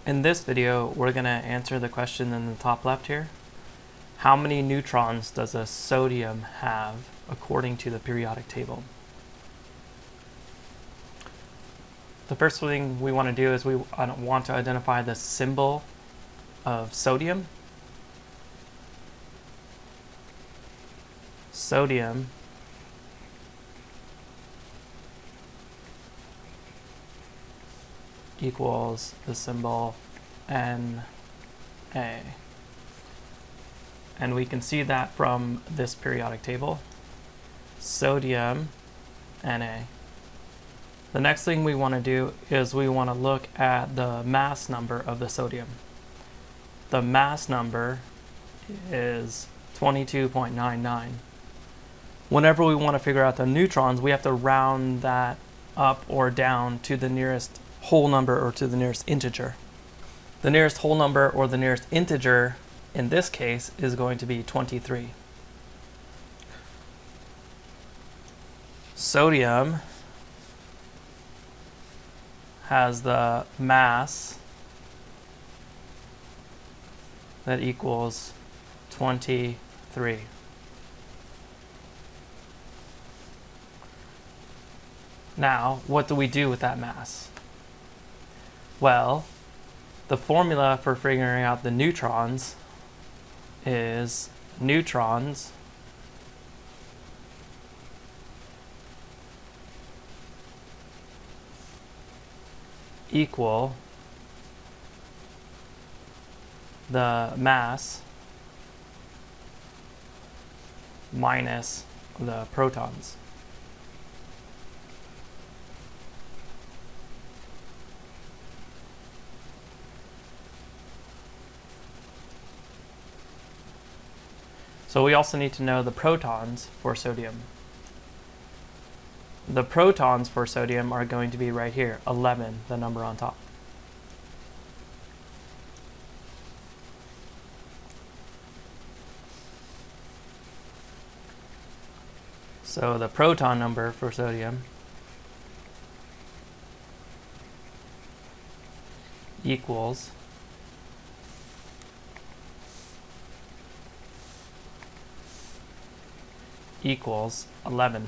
In this video, we're going to answer the question in the top left here. How many neutrons does a sodium have according to the periodic table? The first thing we want to do is we want to identify the symbol of sodium. Sodium equals the symbol Na. And we can see that from this periodic table. Sodium, Na. The next thing we want to do is we want to look at the mass number of the sodium. The mass number is 22.99. Whenever we want to figure out the neutrons, we have to round that up or down to the nearest whole number or to the nearest integer. The nearest whole number or the nearest integer in this case is going to be 23. Sodium has the mass that equals 23. Now, what do we do with that mass? Well, the formula for figuring out the neutrons is neutrons equal the mass minus the protons. So we also need to know the protons for sodium. The protons for sodium are going to be right here, 11, the number on top. So the proton number for sodium equals equals 11.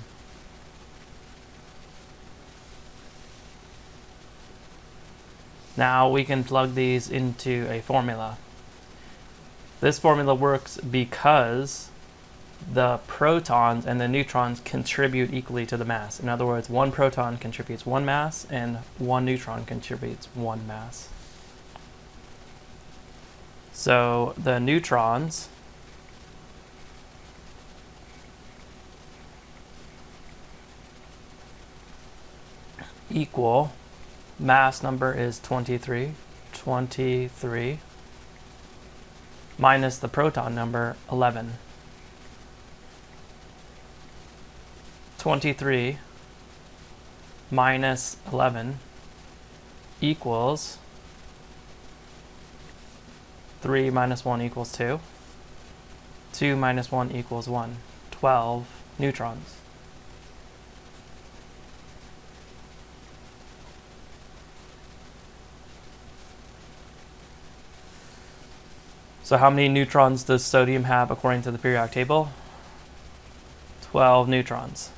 Now we can plug these into a formula. This formula works because the protons and the neutrons contribute equally to the mass. In other words, one proton contributes one mass and one neutron contributes one mass. So the neutrons equal, mass number is 23, minus the proton number 11. 23 minus 11 equals 3 minus 1 equals 2. 2 minus 1 equals 1. 12 neutrons. So how many neutrons does sodium have according to the periodic table? 12 neutrons.